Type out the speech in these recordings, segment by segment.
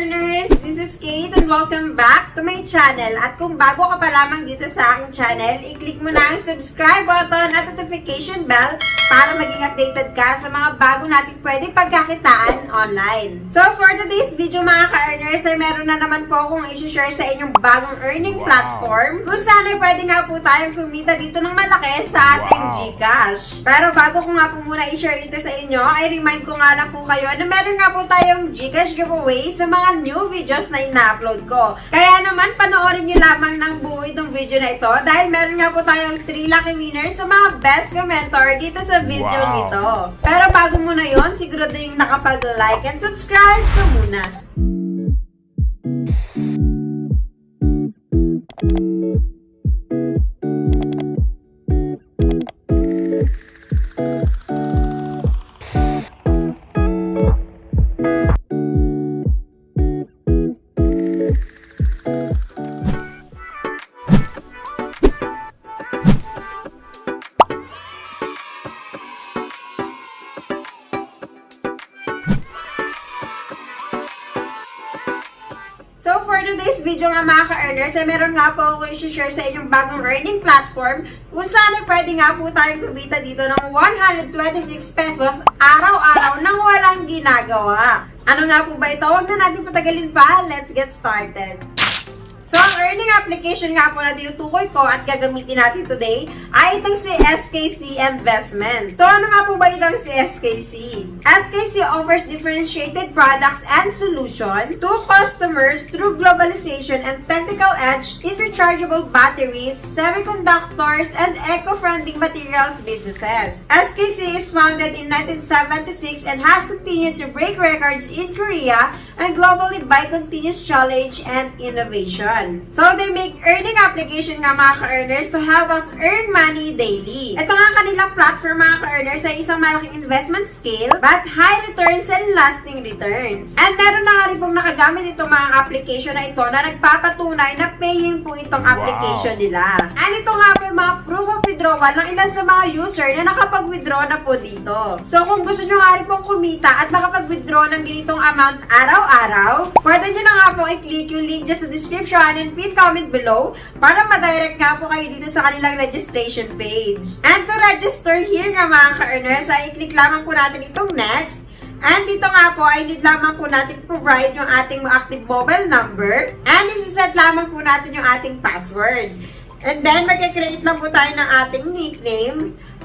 ka-earners! This is Kate and welcome back to my channel. At kung bago ka pa lamang dito sa aking channel, i-click mo na ang subscribe button at notification bell para maging updated ka sa mga bago nating pwedeng pagkakitaan online. So for today's video mga ka-earners ay meron na naman po akong i-share sa inyong bagong earning platform kung saan ay pwede nga po tayong kumita dito ng malaki sa ating GCash. Pero bago ko nga po muna i-share ito sa inyo, ay remind ko nga lang po kayo na meron nga po tayong GCash giveaway sa mga new videos na ina-upload ko. Kaya naman, panoorin nyo lamang ng buo itong video na ito dahil meron nga po tayong 3 lucky winners sa mga best commenter dito sa video nito. Pero bago muna yon, siguro din nakapag-like and subscribe ka muna. So for today's video nga mga ka-earners, ay meron nga po ako i-share sa inyong bagong earning platform kung saan ay pwede nga po tayong kumita dito ng 126 pesos araw-araw nang walang ginagawa. Ano nga po ba ito? Huwag na natin patagalin pa. Let's get started. So, ang earning application nga po na tinutukoy ko at gagamitin natin today ay itong si SKC Investment. So, ano nga po ba itong si SKC? SKC offers differentiated products and solution to customers through globalization and technical edge in rechargeable batteries, semiconductors, and eco-friendly materials businesses. SKC is founded in 1976 and has continued to break records in Korea and globally by continuous challenge and innovation. So, they make earning application nga mga ka-earners to help us earn money daily. Ito nga kanilang platform mga ka-earners ay isang malaking investment scale but high returns and lasting returns. And meron na nga rin pong nakagamit itong mga application na ito na nagpapatunay na paying po itong application nila. And ito nga po yung mga proof of withdrawal ng ilan sa mga user na nakapag-withdraw na po dito. So, kung gusto nyo nga rin pong kumita at makapag-withdraw ng ganitong amount araw-araw, pwede nyo na nga pong i-click yung link just sa description and pin comment below para ma-direct nga po kayo dito sa kanilang registration page. And to register here nga mga ka-earners, ay i-click lamang po natin itong next. And dito nga po ay need lamang po natin provide yung ating active mobile number and isiset lamang po natin yung ating password. And then magkakreate lang po tayo ng ating nickname.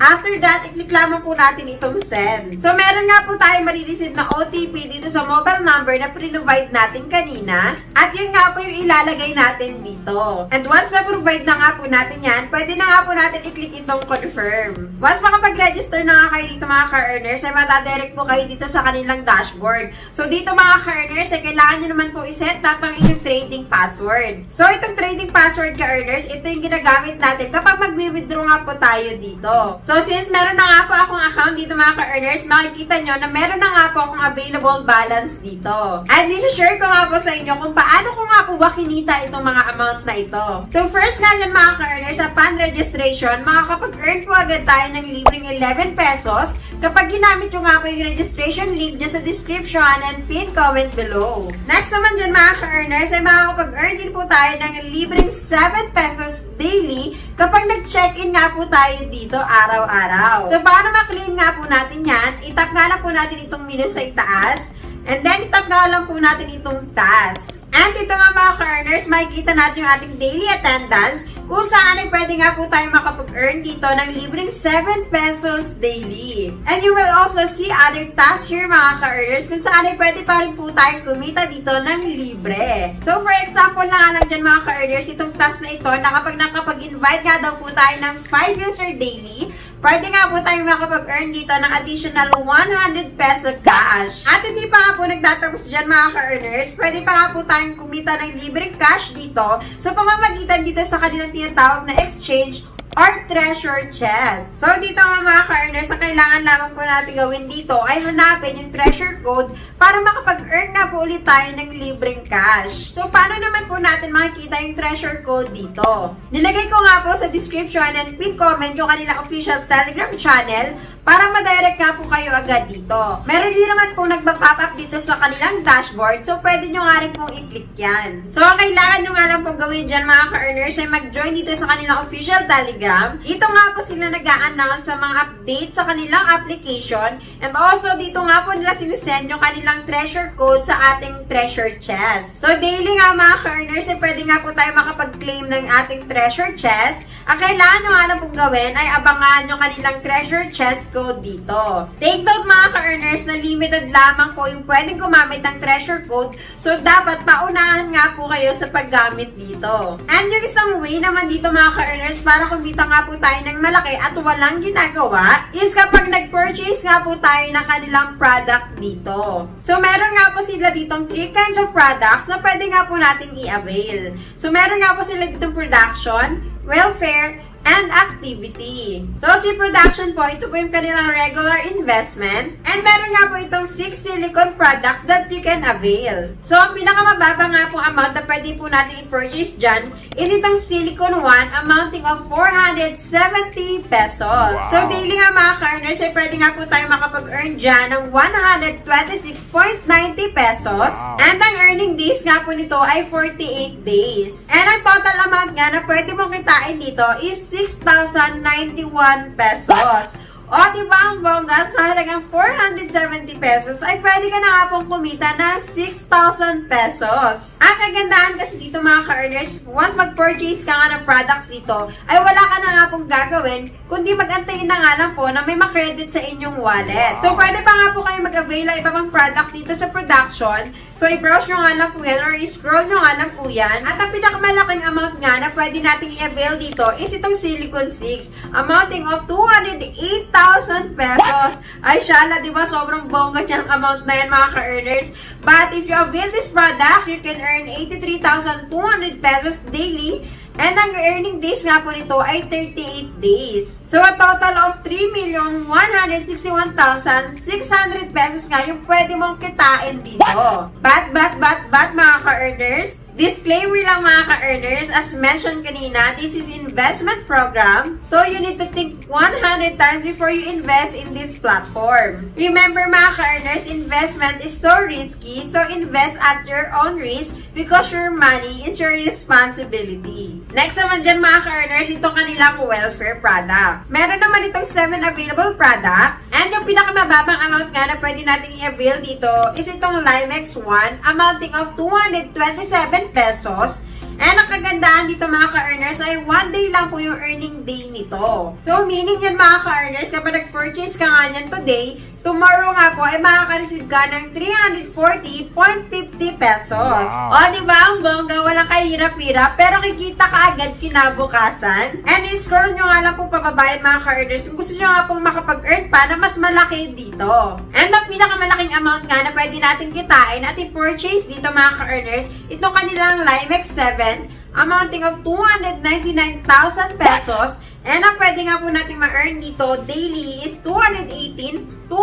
After that, i-click lamang po natin itong send. So, meron nga po tayong marireceive na OTP dito sa mobile number na pre-provide natin kanina. At yun nga po yung ilalagay natin dito. And once na-provide na nga po natin yan, pwede na nga po natin i-click itong confirm. Once makapag-register na nga kayo dito mga ka-earners, ay matadirect po kayo dito sa kanilang dashboard. So, dito mga ka-earners, ay kailangan nyo naman po i-set up ang inyong trading password. So, itong trading password ka-earners, ito yung ginagamit natin kapag mag-withdraw nga po tayo dito. So, since meron na nga po akong account dito mga ka-earners, makikita nyo na meron na nga po akong available balance dito. And i-share ko nga po sa inyo kung paano ko nga po ba kinita itong mga amount na ito. So, first nga dyan mga ka-earners, sa upon registration, makakapag-earn po agad tayo ng libreng 11 pesos kapag ginamit nyo nga po yung registration link dyan sa description and pin comment below. Next naman dyan mga ka-earners, ay makakapag-earn din po tayo ng libreng 7 pesos daily kapag nag-check-in nga po tayo dito araw-araw. So, paano ma-claim nga po natin yan? I-tap nga lang po natin itong menu sa itaas. And then, i-tap nga lang po natin itong task. And ito nga mga ka-earners, makikita natin yung ating daily attendance kung saan ay pwede nga po tayo makapag-earn dito ng libreng 7 pesos daily. And you will also see other tasks here mga ka-earners kung saan ay pwede pa rin po tayong kumita dito ng libre. So for example na nga lang dyan mga ka-earners, itong task na ito na kapag nakapag-invite nga daw po tayo ng 5 user daily, pwede nga po tayong makapag-earn dito ng additional 100 peso cash. At hindi pa nga po nagtatapos dyan mga ka-earners, pwede pa nga po tayong kumita ng libreng cash dito sa pamamagitan dito sa kanilang tinatawag na exchange or treasure chest. So, dito nga mga ka-earners, ang kailangan lamang po natin gawin dito ay hanapin yung treasure code para makapag-earn na po ulit tayo ng libreng cash. So, paano naman po natin makikita yung treasure code dito? Nilagay ko nga po sa description and pin comment yung kanilang official Telegram channel para ma-direct nga po kayo agad dito. Meron din naman po nagpa-pop up dito sa kanilang dashboard, so pwede nyo nga rin pong i-click yan. So, ang kailangan nyo nga lang pong gawin dyan mga ka-earners ay mag-join dito sa kanilang official Telegram. Dito nga po sila nag-a-announce sa mga update sa kanilang application, and also dito nga po nila sinisend yung kanilang treasure code sa ating treasure chest. So, daily nga mga ka-earners ay pwede nga po tayo makapag-claim ng ating treasure chest. Ang kailangan nyo nga lang pong gawin ay abangan yung kanilang treasure chest code dito. Take note mga ka-earners na limited lamang po yung pwedeng gumamit ng treasure code, so dapat paunahan nga po kayo sa paggamit dito. And yung isang way naman dito mga ka-earners para kumita nga po tayo ng malaki at walang ginagawa is kapag nag-purchase nga po tayo ng kanilang product dito. So meron nga po sila ditong 3 kinds of products na pwede nga po nating i-avail. So meron nga po sila ditong production, welfare, and activity. So, si production po, ito po yung kanilang regular investment. And meron nga po itong 6 silicone products that you can avail. So, ang pinakamababa nga pong amount na pwede po natin i-purchase dyan is itong silicone 1 amounting of 470 pesos. Wow. So, daily nga mga ka-earners ay pwede nga po tayo makapag-earn dyan ng 126.90 pesos. Wow. And ang earning days nga po nito ay 48 days. And ang total amount nga na pwede mong kitain dito is 6,091 pesos. O, diba ang bongga, sa halagang 470 pesos ay pwede ka na nga pong kumita ng 6,000 pesos. Ang kagandahan kasi dito mga ka-earners, once mag-purchase ka nga ng products dito, ay wala ka na nga pong gagawin, kundi mag-antayin na nga lang po na may makredit sa inyong wallet. So, pwede pa nga po kayo mag-avail ng iba pang products dito sa production. So, i-browse nyo nga lang po yan or i-scroll nyo nga lang po yan. At ang pinakamalaking amount nga na pwede nating i-avail dito is itong silicone 6, amounting of 208,000 pesos. Ay, syala, di ba? Sobrang bongga niyang amount na yan, mga ka-earners. But if you avail this product, you can earn 83,200 pesos daily. And ang earning days nga po nito ay 38 days. So, a total of 3,161,600 pesos nga yung pwede mong kitain dito. But, mga ka-earners, disclaimer lang mga ka-earners, as mentioned kanina, this is investment program. So, you need to think 100 times before you invest in this platform. Remember mga ka-earners, investment is so risky. So, invest at your own risk because your money is your responsibility. Next naman dyan mga ka-earners, itong kanilang welfare products. Meron naman itong 7 available products. And yung pinakamababang amount nga na pwede natin i-avail dito is itong Limex 1 amounting of 227 pesos. And ang kagandahan dito mga ka-earners ay 1 day lang po yung earning day nito. So meaning yan mga ka-earners, kapag nag-purchase ka nga yan today, tomorrow nga po ay makaka-receive ka ng 340.50 pesos. Wow. O, diba ang bongga, walang kahirap-hirap, pero kikita ka agad kinabukasan. And i-scroll nyo nga lang po pababayan mga ka-earners kung gusto nyo nga pong makapag-earn pa na mas malaki dito. And ang pinakamalaking amount nga na pwede natin kitain at i-purchase dito mga ka-earners, itong kanilang Limex 7 amounting of 299,000 pesos. And ang pwede nga po natin ma-earn dito daily is 270,000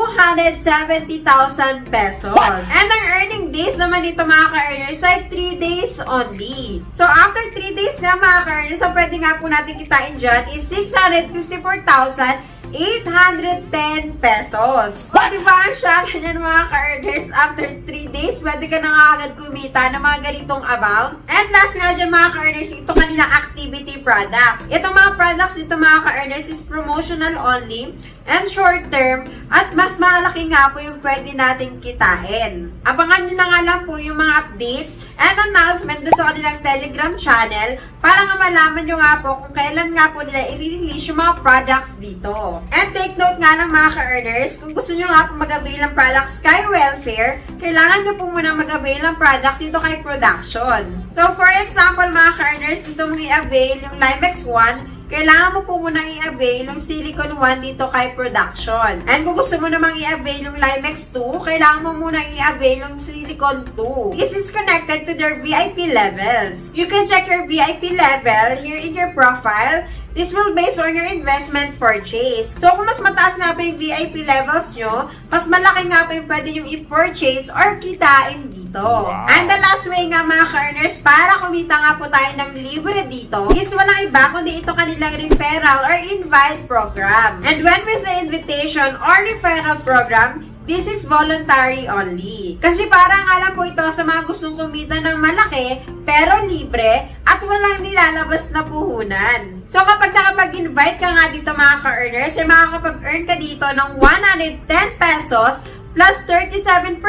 pesos. And ang earning days naman dito mga ka-earners ay 3 days only. So after 3 days nga mga ka-earners, ang pwede nga po natin kitain dyan is 654,810 pesos. So, diba ang syala niyan mga ka-earners? After 3 days, pwede ka na nga agad kumita ng mga ganitong amount. And last nga dyan mga ka-earners, ito kanina activity products. Itong mga products dito mga ka-earners is promotional only and short term at mas malaki nga po yung pwede nating kitain. Abangan nyo na nga lang po yung mga updates and announcement doon sa kanilang Telegram channel para nga malaman nyo nga po kung kailan nga po nila i-release yung mga products dito. And take note nga lang mga ka-earners, kung gusto nyo nga po mag-avail ng products kay welfare, kailangan nyo po muna mag-avail ng products dito kay production. So for example mga ka-earners, gusto mong i-avail yung Limex 1, kailangan mo po munang i-avail yung silicone 1 dito kay production. And kung gusto mo namang i-avail yung Limex 2, kailangan mo munang i-avail yung silicone 2. This is connected to their VIP levels. You can check your VIP level here in your profile. This will based on your investment purchase. So, kung mas mataas nga po yung VIP levels nyo, mas malaki nga po yung pwede nyo i-purchase or kitain dito. Wow. And the last way nga mga ka-earners, para kumita nga po tayo ng libre dito, is walang iba kundi ito kanilang referral or invite program. And when we say invitation or referral program, this is voluntary only. Kasi parang alam po ito sa mga gustong kumita ng malaki, pero libre, at walang nilalabas na puhunan. So kapag nakapag-invite ka nga dito mga ka-earners, ay makakapag-earn ka dito ng 110 pesos plus 37%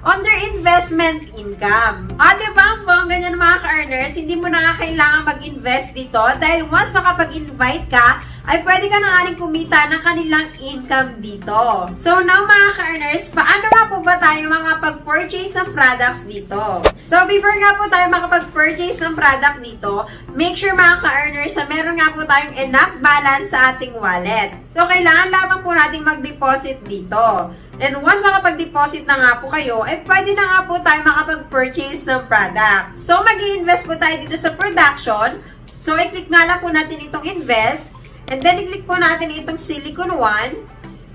on their investment income. Diba ang bongga niyan mga ka-earners, hindi mo na nga kailangan mag-invest dito dahil once makapag-invite ka, ay pwede ka na nga rin kumita ng kanilang income dito. So now mga ka-earners, paano nga po ba tayo makapag-purchase ng products dito? So before nga po tayo makapag-purchase ng product dito, make sure mga ka-earners na meron nga po tayong enough balance sa ating wallet. So kailangan lamang po natin mag-deposit dito. And once makapag-deposit na nga po kayo, ay pwede na nga po tayo makapag-purchase ng product. So mag-i-invest po tayo dito sa production. So i-click nga lang po natin itong invest. And then, i-click po natin itong Silicon One.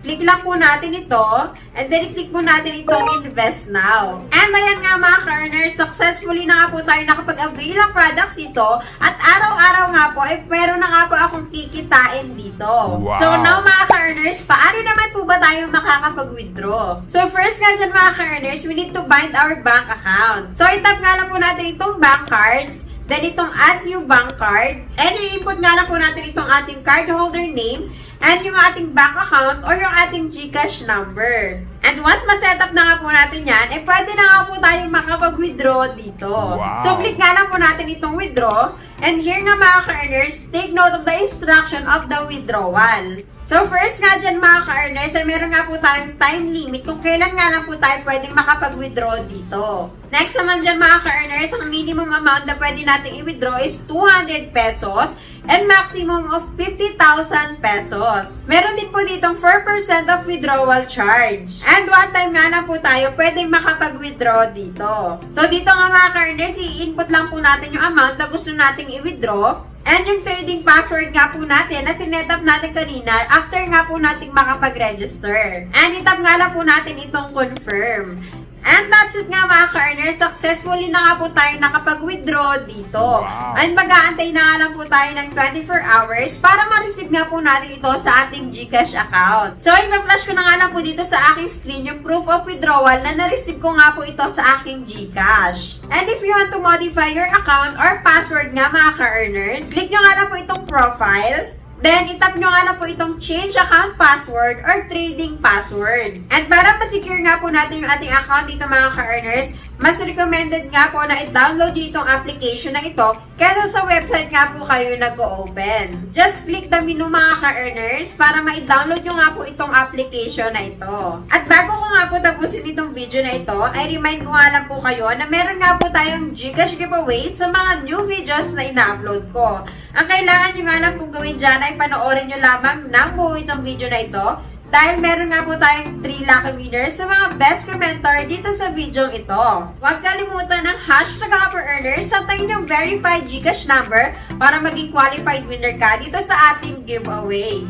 Click lang po natin ito. And then, i-click po natin itong Invest Now. And ayan nga mga ka-earners, successfully na nga po tayo nakapag-avail ng products dito. At araw-araw nga po, ay meron na nga po akong kikitain dito. Wow. So now mga ka-earners, paano naman po ba tayo makakapag-withdraw? So first nga dyan mga ka-earners, we need to bind our bank account. So itap nga lang po natin itong bank cards. Then, itong add new bank card. And, i-input nga lang po natin itong ating cardholder name and yung ating bank account or yung ating GCash number. And once ma-set up na nga po natin yan, eh pwede na nga po tayong makapag-withdraw dito. Wow. So, click nga lang po natin itong withdraw. And here nga mga ka-earners, take note of the instruction of the withdrawal. So, first nga dyan mga ka-earners, ay meron nga po tayong time limit kung kailan nga lang po tayo pwedeng makapag-withdraw dito. Next naman dyan mga ka-earners, ang minimum amount na pwede natin i-withdraw is 200 pesos and maximum of 50,000 pesos. Meron din po ditong 4% of withdrawal charge. And one time nga lang po tayo pwedeng makapag-withdraw dito. So, dito nga mga ka-earners, i-input lang po natin yung amount na gusto nating i-withdraw. And yung trading password nga po natin na sinet up natin kanina after nga po nating makapag-register. And itap nga lang po natin itong confirm. And that's it nga mga ka-earners, successfully na nga po tayo nakapag-withdraw dito. Wow. And mag-aantay na nga lang po tayo ng 24 hours para ma-receive nga po natin ito sa ating GCash account. So, i-flash ko na nga lang po dito sa aking screen yung proof of withdrawal na na-receive ko nga po ito sa aking GCash. And if you want to modify your account or password nga mga ka-earners, click nyo nga lang po itong profile. Then, itap nyo nga lang po itong change account password or trading password. And para ma-secure nga po natin yung ating account dito mga ka-earners, mas recommended nga po na i-download nyo itong application na ito kaysa sa website nga po kayo nag-open. Just click the menu mga ka-earners para ma-download nyo nga po itong application na ito. At bago ko nga po tapusin itong video na ito, ay remind ko nga lang po kayo na meron nga po tayong GCash giveaway sa mga new videos na ina-upload ko. Ang kailangan nyo nga lang po gawin dyan ay panoorin nyo lamang ng buo itong video na ito dahil meron nga po tayong 3 lucky winners sa mga best commenter dito sa video ito. Huwag kalimutan ng #HapperEarners sa tayo ng verified GCash number para maging qualified winner ka dito sa ating giveaway.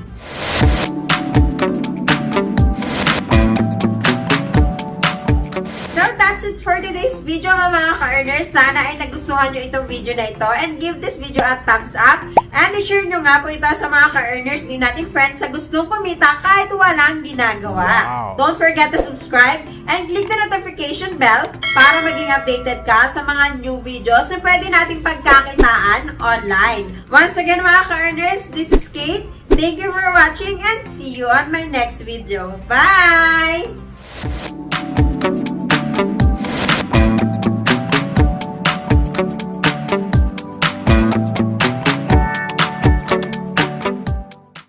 So that's it for today's video mga ka-earners. Sana ay nagustuhan nyo itong video na ito and give this video a thumbs up and i-share nyo nga po ito sa mga ka-earners din nating friends sa gustong kumita kahit walang ginagawa. Wow. Don't forget to subscribe and click the notification bell para maging updated ka sa mga new videos na pwede nating pagkakitaan online. Once again mga ka-earners, this is Kate. Thank you for watching and see you on my next video. Bye!